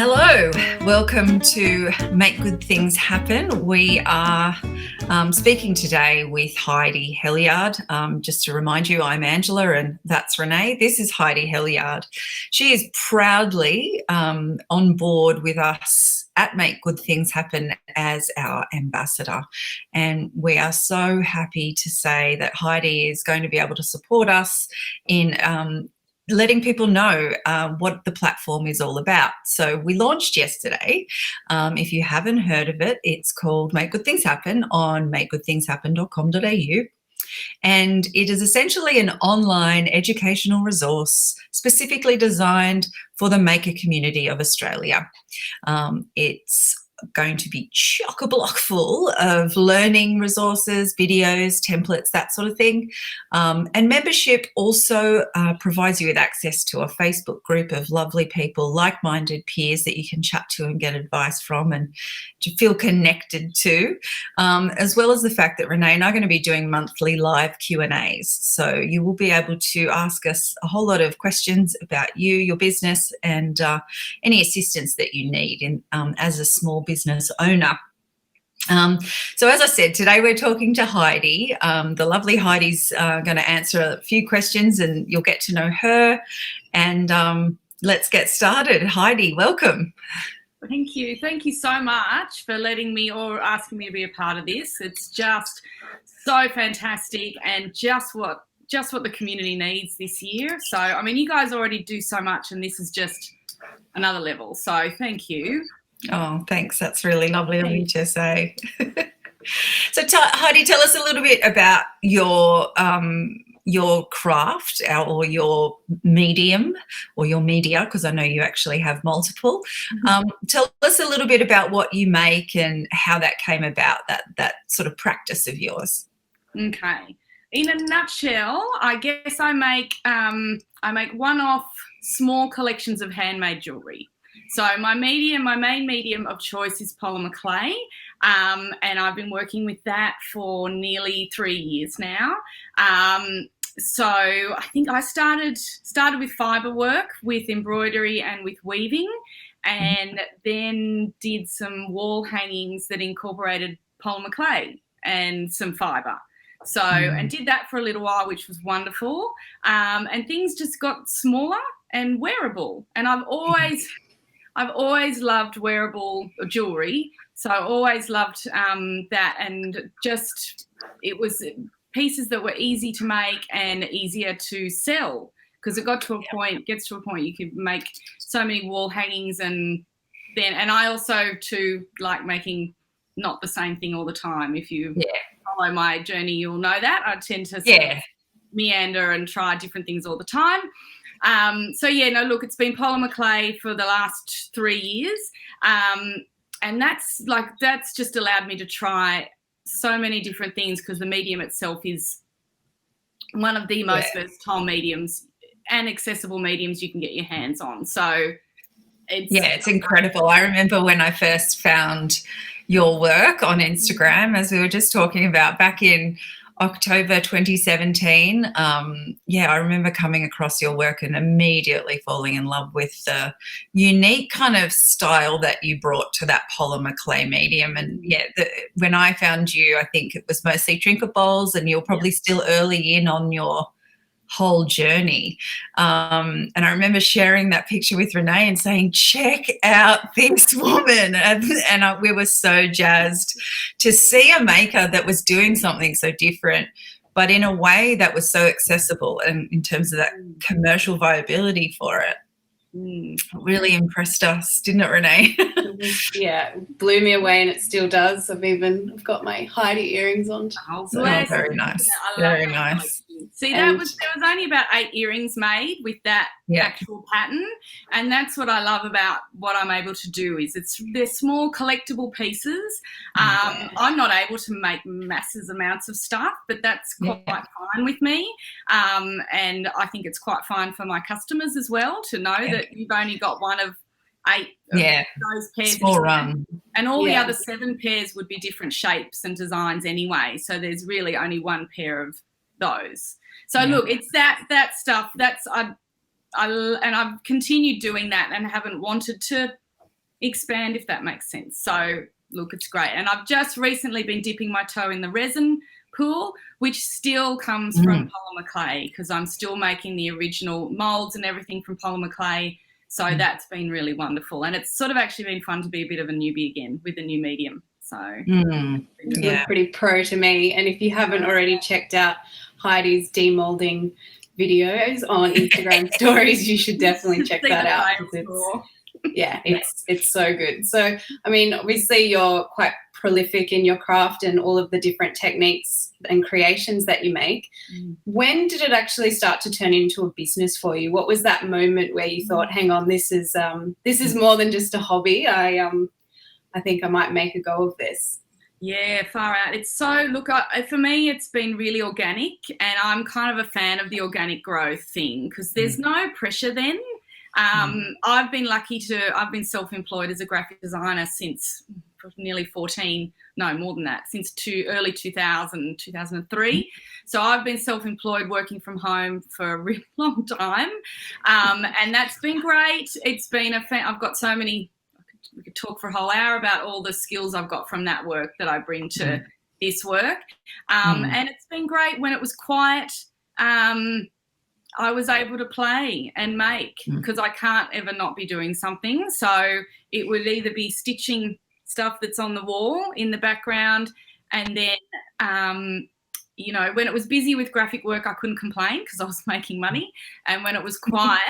Hello, welcome to Make Good Things Happen. We are speaking today with Heidi Helyard. Just to remind you, I'm Angela and that's Renee. This is Heidi Helyard. She is proudly on board with us at Make Good Things Happen as our ambassador. And we are so happy to say that Heidi is going to be able to support us in letting people know what the platform is all about. So we launched yesterday. If you haven't heard of it, it's called Make Good Things Happen on makegoodthingshappen.com.au. And it is essentially an online educational resource specifically designed for the maker community of Australia. It's going to be chock-a-block full of learning resources, videos, templates, that sort of thing. And membership also provides you with access to a Facebook group of lovely people, like-minded peers that you can chat to and get advice from and to feel connected to, as well as the fact that Renee and I are going to be doing monthly live Q&As. So you will be able to ask us a whole lot of questions about you, your business, and any assistance that you need in, as a small business owner. So as I said, today we're talking to Heidi. The lovely Heidi's going to answer a few questions and you'll get to know her. And let's get started. Heidi, welcome. Thank you. Thank you so much for letting me or asking me to be a part of this. It's just so fantastic and just what the community needs this year. So, I mean, you guys already do so much and this is just another level. So thank you. Oh, thanks. That's really lovely of you to say. So Heidi, tell us a little bit about your craft or your medium or your media, because I know you actually have multiple. Tell us a little bit about what you make and how that came about, that sort of practice of yours. Okay. In a nutshell, I guess I make one-off small collections of handmade jewellery. So my main medium of choice is polymer clay, and I've been working with that for nearly 3 years now. So I think I started with fibre work, with embroidery and with weaving, and then did some wall hangings that incorporated polymer clay and some fibre. So, and did that for a little while, which was wonderful. And things just got smaller and wearable. And I've always loved wearable jewellery. So I always loved that, and just it was pieces that were easy to make and easier to sell, because it gets to a point you could make so many wall hangings, and I also too like making not the same thing all the time. If you follow my journey, you'll know that I tend to sort of meander and try different things all the time. Look, it's been polymer clay for the last 3 years. And that's just allowed me to try so many different things, because the medium itself is one of the most versatile mediums and accessible mediums you can get your hands on. So it's incredible. I remember when I first found your work on Instagram, as we were just talking about back in October 2017. I remember coming across your work and immediately falling in love with the unique kind of style that you brought to that polymer clay medium. And when I found you, I think it was mostly trinket bowls, and you're probably still early in on your whole journey. And I remember sharing that picture with Renee and saying, check out this woman. And we were so jazzed to see a maker that was doing something so different, but in a way that was so accessible, and in terms of that commercial viability for it. It really impressed us, didn't it, Renee? It blew me away, and it still does. I've got my Heidi earrings on. Very nice. Very nice. See, there was only about 8 earrings made with that actual pattern, and that's what I love about what I'm able to do. Is they're small collectible pieces. I'm not able to make massive amounts of stuff, but that's quite fine with me. And I think it's quite fine for my customers as well to know that you've only got one of 8 of those pairs. Small run. And all the other 7 pairs would be different shapes and designs anyway. So there's really only one pair of those. So look, it's that stuff. That's I've continued doing that and haven't wanted to expand, if that makes sense. So look, it's great. And I've just recently been dipping my toe in the resin pool, which still comes from polymer clay, because I'm still making the original molds and everything from polymer clay. So that's been really wonderful. And it's sort of actually been fun to be a bit of a newbie again with a new medium. So you look pretty pro to me. And if you haven't already checked out Heidi's demolding videos on Instagram stories, you should definitely check that out. It's so good. So, I mean, obviously you're quite prolific in your craft and all of the different techniques and creations that you make. When did it actually start to turn into a business for you? What was that moment where you thought, hang on, this is more than just a hobby. I think I might make a go of this. Yeah, far out. It's so, look, for me, it's been really organic, and I'm kind of a fan of the organic growth thing, because there's no pressure then. I've been I've been self-employed as a graphic designer since nearly 14, no, more than that, since early 2003. So I've been self-employed, working from home for a really long time. And that's been great. It's been I've got so many, we could talk for a whole hour about all the skills I've got from that work that I bring to this work. And it's been great. When it was quiet, I was able to play and make, because I can't ever not be doing something. So it would either be stitching stuff that's on the wall in the background, and then, you know, when it was busy with graphic work, I couldn't complain because I was making money. And when it was quiet,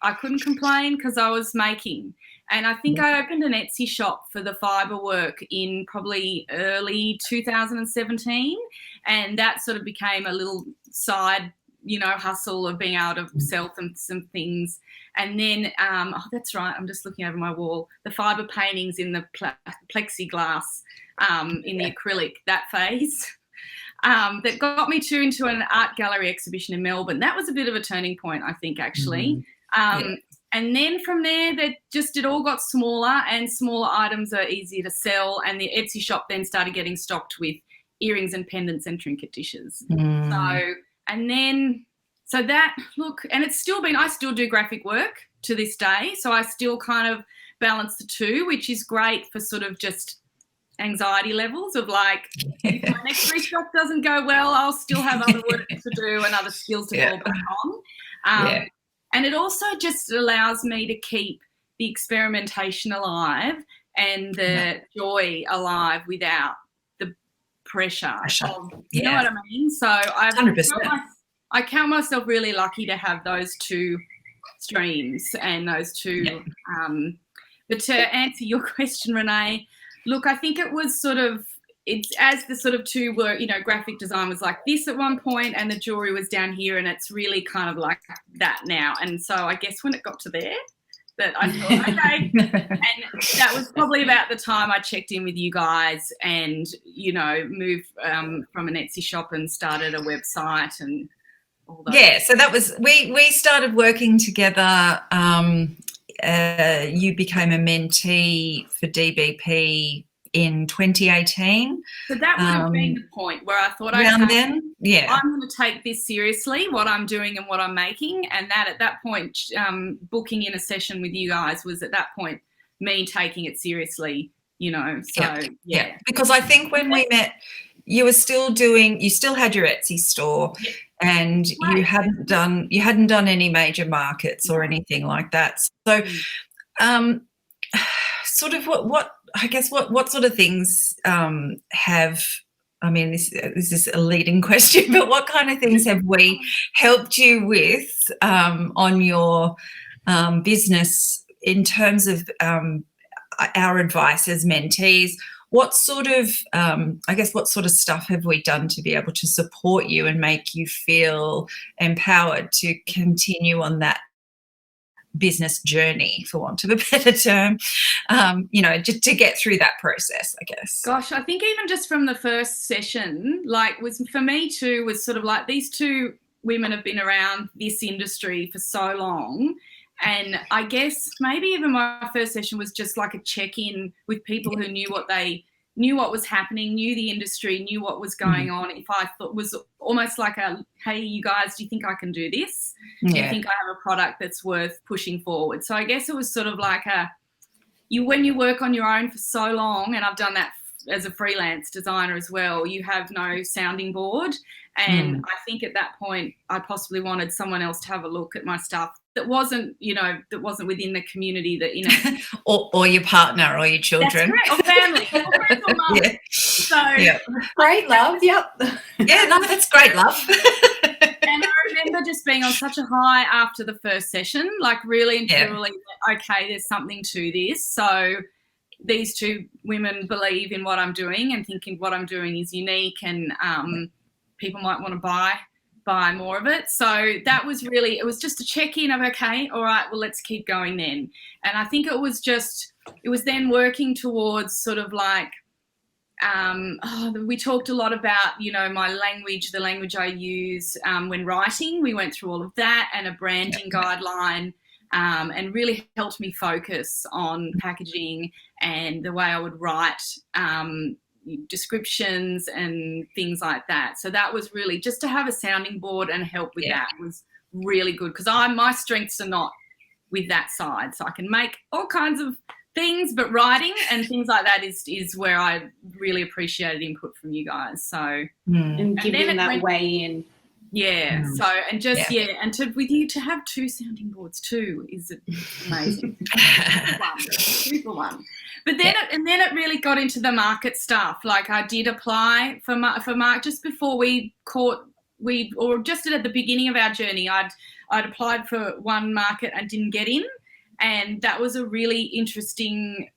I couldn't complain because I was making. And I think I opened an Etsy shop for the fibre work in probably early 2017, and that sort of became a little side, you know, hustle of being able to sell some things. And then, that's right, I'm just looking over my wall, the fibre paintings in the plexiglass, in the acrylic, that phase, that got me into an art gallery exhibition in Melbourne. That was a bit of a turning point, I think, actually. And then from there, it all got smaller, and smaller items are easier to sell. And the Etsy shop then started getting stocked with earrings and pendants and trinket dishes. So that, look, and it's still been, I still do graphic work to this day. So I still kind of balance the two, which is great for sort of just anxiety levels of like, if my next restock doesn't go well, I'll still have other work to do and other skills to fall back on. And it also just allows me to keep the experimentation alive and the joy alive without the pressure. You know what I mean? So I count myself really lucky to have those two streams and those two. But to answer your question, Renee, look, I think it was sort of, it's as the sort of two were, you know, graphic design was like this at one point and the jewellery was down here, and it's really kind of like that now. And so I guess when it got to there, that I thought, okay. And that was probably about the time I checked in with you guys and, you know, moved from an Etsy shop and started a website and all that. Yeah, so that was, we started working together. You became a mentee for DBP in 2018. So that would have been the point where I thought, I'm going to take this seriously, what I'm doing and what I'm making. And that at that point, booking in a session with you guys was at that point me taking it seriously, you know. So yeah. Because I think when we met, you still had your Etsy store, and you hadn't done any major markets or anything like that. So sort of what sort of things have, I mean, this is a leading question, but what kind of things have we helped you with on your business in terms of our advice as mentees? What sort of, what sort of stuff have we done to be able to support you and make you feel empowered to continue on that business journey, for want of a better term, you know, just to get through that process, I guess? Gosh, I think even just from the first session, like, was for me too, was sort of like, these two women have been around this industry for so long. And I guess maybe even my first session was just like a check-in with people who knew what was happening, knew the industry, knew what was going on. If I thought, was almost like a, hey, you guys, do you think I can do this? Do you think I have a product that's worth pushing forward? So I guess it was sort of like when you work on your own for so long, and I've done that as a freelance designer as well, you have no sounding board. And I think at that point I possibly wanted someone else to have a look at my stuff that wasn't, that wasn't within the community that, or your partner or your children. That's right, or family, or friends or mum. Yeah. So great, love. Yep. Yeah, no, that's great, love. And I remember just being on such a high after the first session, like really and truly, okay, there's something to this. So these two women believe in what I'm doing and thinking what I'm doing is unique, and people might want to buy more of it. So that was really, it was just a check-in of, okay, all right, well, let's keep going then. And I think it was then working towards sort of like, we talked a lot about, my language, the language I use when writing. We went through all of that, and a branding guideline, and really helped me focus on packaging and the way I would write descriptions and things like that. So that was really, just to have a sounding board and help with that was really good, because my strengths are not with that side. So I can make all kinds of things, but writing and things like that is where I really appreciated input from you guys. So and giving that way in. Yeah. So and just and with you to have two sounding boards too is amazing. Two for one. But then it really got into the market stuff. Like I did apply for market just before just at the beginning of our journey. I'd applied for one market and didn't get in. And that was a really interesting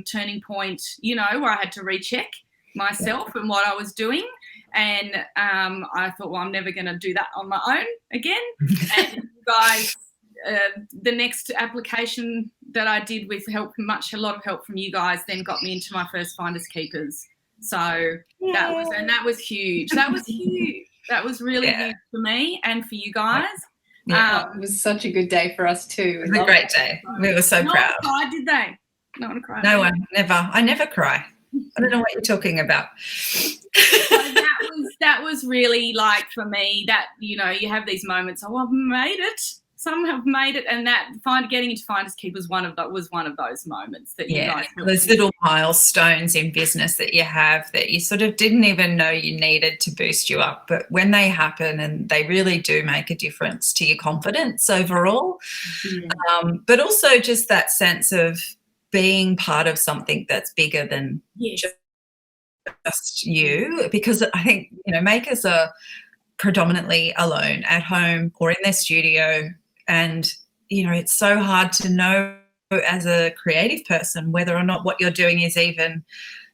turning point, where I had to recheck myself and what I was doing. And I thought, well, I'm never going to do that on my own again. And you guys, the next application that I did with a lot of help from you guys, then got me into my first Finders Keepers. So that was huge. That was huge. That was really huge for me and for you guys. Yeah, it was such a good day for us too. It was a great day. We were so proud. No one cried, did they? No one cried. No one, never. I never cry. I don't know what you're talking about. So that was really like for me that, you have these moments, I've made it. Some have made it, and that getting into Finders Keepers was one of those moments that you guys those little milestones in business that you have that you sort of didn't even know you needed to boost you up, but when they happen, and they really do make a difference to your confidence overall, but also just that sense of being part of something that's bigger than just you, because I think makers are predominantly alone at home or in their studio. And, it's so hard to know as a creative person whether or not what you're doing is even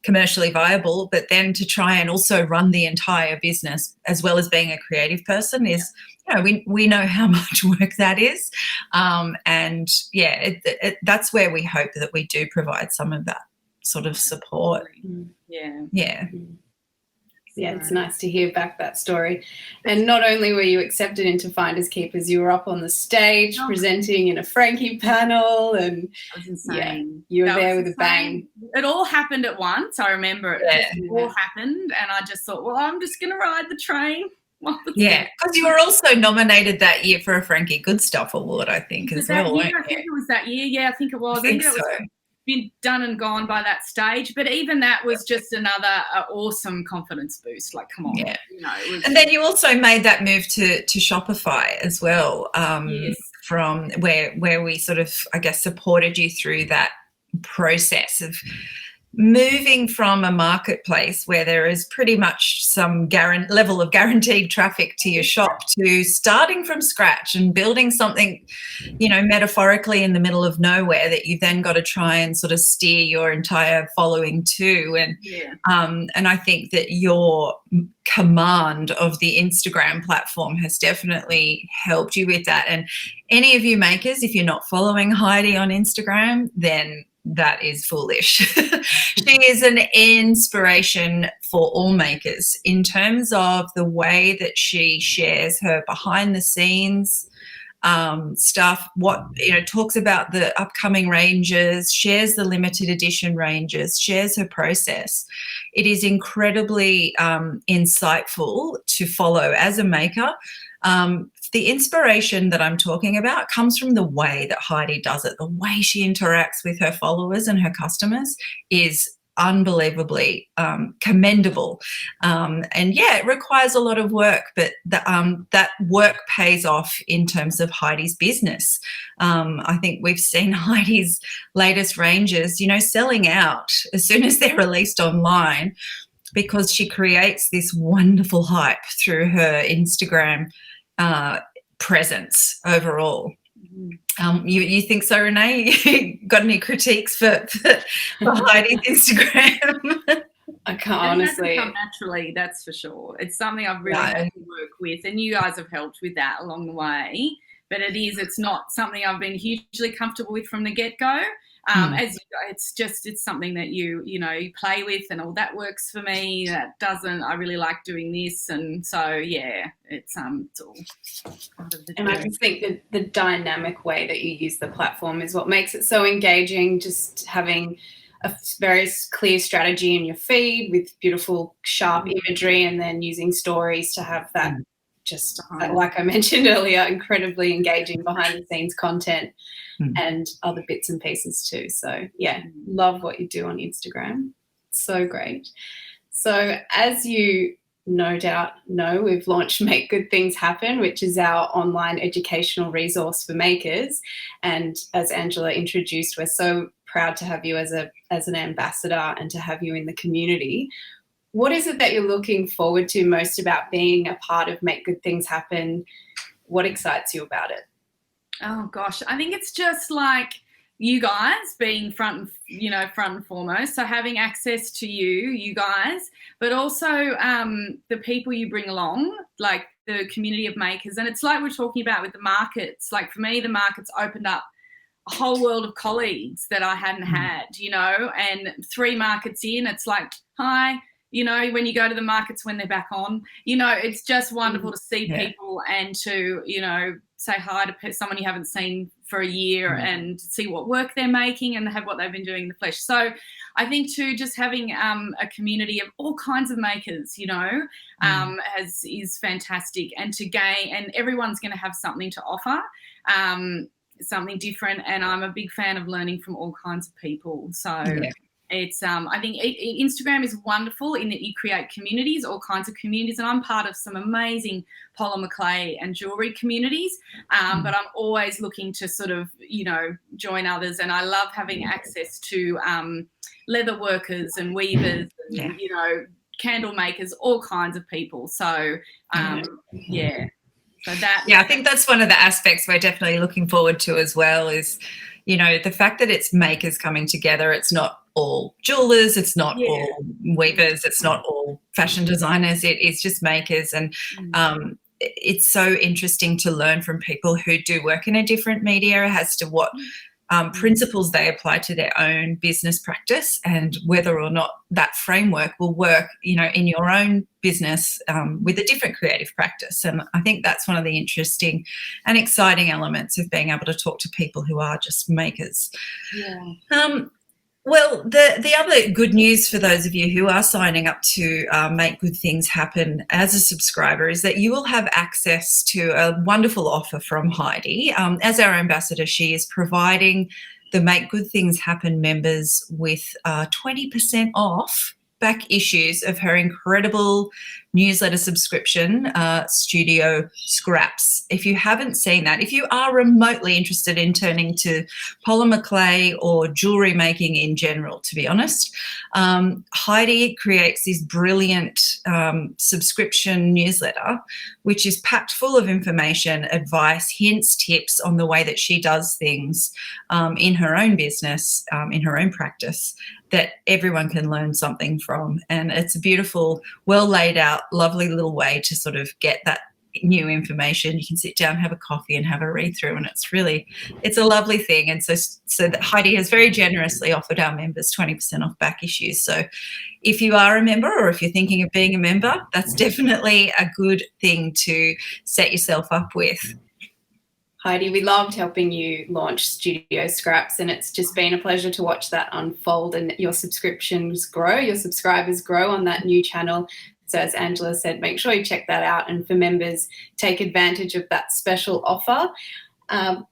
commercially viable, but then to try and also run the entire business as well as being a creative person is, we know how much work that is. That's where we hope that we do provide some of that sort of support. Yeah. Yeah, it's nice to hear back that story. And not only were you accepted into Finders Keepers, you were up on the stage presenting in a Frankie panel, and that was insane. You were there with a bang. It all happened at once. I remember it all happened, and I just thought, well, I'm just going to ride the train. Yeah, because you were also nominated that year for a Frankie Good Stuff Award, I think, as well. I think it was that year. Yeah, I think it was. I think so. Been done and gone by that stage, but even that was just another awesome confidence boost. Like, come on, and then you also made that move to Shopify as well, from where we sort of, I guess, supported you through that process of moving from a marketplace where there is pretty much some level of guaranteed traffic to your shop to starting from scratch and building something, metaphorically in the middle of nowhere that you've then got to try and sort of steer your entire following to. And I think that your command of the Instagram platform has definitely helped you with that. And any of you makers, if you're not following Heidi on Instagram, then that is foolish. She is an inspiration for all makers in terms of the way that she shares her behind the scenes stuff, talks about the upcoming ranges, shares the limited edition ranges, shares her process. It is incredibly insightful to follow as a maker. the inspiration that I'm talking about comes from the way that Heidi does it. The way she interacts with her followers and her customers is unbelievably commendable. And yeah, it requires a lot of work, but that work pays off in terms of Heidi's business. I think we've seen Heidi's latest ranges, selling out as soon as they're released online, because she creates this wonderful hype through her Instagram presence overall. You think so, Renee? You got any critiques for Heidi's Instagram? I can't honestly. It hasn't come naturally, that's for sure. It's something I've really had to work with, and you guys have helped with that along the way. But it's not something I've been hugely comfortable with from the get-go. It's something that you play with, and that works for me. That doesn't. I really like doing this, and so yeah, it's all part of the. And I just think that the dynamic way that you use the platform is what makes it so engaging. Just having a very clear strategy in your feed with beautiful, sharp imagery, and then using stories to have that. Just like I mentioned earlier, incredibly engaging behind the scenes content and other bits and pieces too. So yeah, love what you do on Instagram. So great. So as you no doubt know, we've launched Make Good Things Happen, which is our online educational resource for makers. And as Angela introduced, we're so proud to have you as an ambassador and to have you in the community. What is it that you're looking forward to most about being a part of Make Good Things Happen? What excites you about it? Oh gosh, I think it's just like you guys being front and foremost. So having access to you guys, but also the people you bring along, like the community of makers. And it's like we're talking about with the markets. Like for me, the markets opened up a whole world of colleagues that I hadn't had, and 3 markets in, it's like, hi. When you go to the markets when they're back on, it's just wonderful to see people and to, say hi to someone you haven't seen for a year and see what work they're making and have what they've been doing in the flesh. So I think too, just having a community of all kinds of makers, is fantastic, and to gain, and everyone's going to have something to offer, something different. And I'm a big fan of learning from all kinds of people. So it's, I think Instagram is wonderful in that you create communities, all kinds of communities, and I'm part of some amazing polymer clay and jewellery communities, but I'm always looking to sort of, join others, and I love having access to leather workers and weavers and, candle makers, all kinds of people. So, So that. Yeah, I think that's one of the aspects we're definitely looking forward to as well is, the fact that it's makers coming together. It's not all jewelers, it's not all weavers, it's not all fashion designers, it is just makers. And it's so interesting to learn from people who do work in a different media as to what principles they apply to their own business practice, and whether or not that framework will work, in your own business with a different creative practice. And I think that's one of the interesting and exciting elements of being able to talk to people who are just makers. Well, the other good news for those of you who are signing up to Make Good Things Happen as a subscriber is that you will have access to a wonderful offer from Heidi. As our ambassador, she is providing the Make Good Things Happen members with 20% off back issues of her incredible newsletter subscription, Studio Scraps. If you haven't seen that, if you are remotely interested in turning to polymer clay or jewellery making in general, to be honest, Heidi creates this brilliant subscription newsletter, which is packed full of information, advice, hints, tips on the way that she does things in her own business, in her own practice, that everyone can learn something from. And it's a beautiful, well laid out, lovely little way to sort of get that new information. You can sit down, have a coffee and have a read through, and it's a lovely thing. And so that Heidi has very generously offered our members 20% off back issues. So if you are a member, or if you're thinking of being a member, that's definitely a good thing to set yourself up with. Heidi, we loved helping you launch Studio Scraps, and it's just been a pleasure to watch that unfold and your subscriptions grow, your subscribers grow on that new channel. So as Angela said, make sure you check that out, and for members, take advantage of that special offer.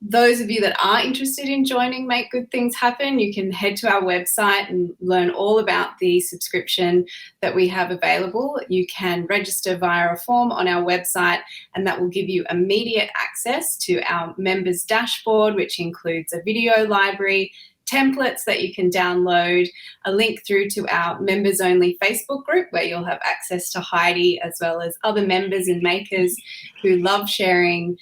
Those of you that are interested in joining Make Good Things Happen, you can head to our website and learn all about the subscription that we have available. You can register via a form on our website, and that will give you immediate access to our members dashboard, which includes a video library, templates that you can download, a link through to our members only Facebook group where you'll have access to Heidi as well as other members and makers who love sharing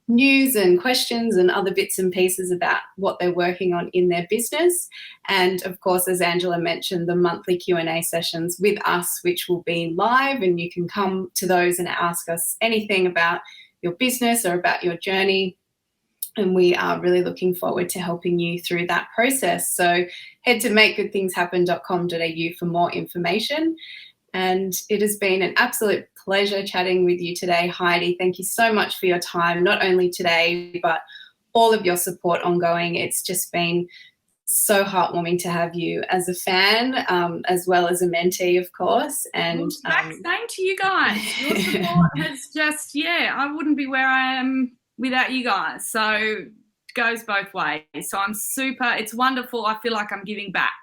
news and questions and other bits and pieces about what they're working on in their business. And of course, as Angela mentioned, the monthly Q&A sessions with us, which will be live, and you can come to those and ask us anything about your business or about your journey. And we are really looking forward to helping you through that process. So head to makegoodthingshappen.com.au for more information. And it has been an absolute pleasure chatting with you today, Heidi. Thank you so much for your time, not only today, but all of your support ongoing. It's just been so heartwarming to have you as a fan, as well as a mentee, of course. And same to you guys. Your support has just, I wouldn't be where I am without you guys. So it goes both ways. So it's wonderful. I feel like I'm giving back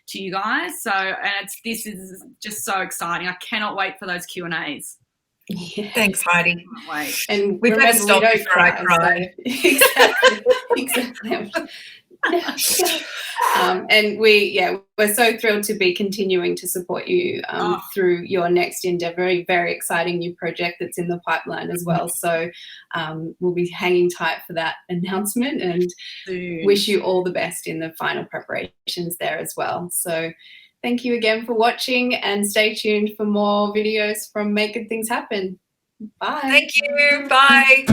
to you guys. So, and this is just so exciting. I cannot wait for those Q&As. Yeah. Thanks, Heidi. Can't wait. And we better stop we before I cry. So. Exactly. And we're so thrilled to be continuing to support you through your next endeavour. A very exciting new project that's in the pipeline as well. So we'll be hanging tight for that announcement, and wish you all the best in the final preparations there as well. So thank you again for watching, and stay tuned for more videos from Make Good Things Happen. Bye. Thank you. Bye.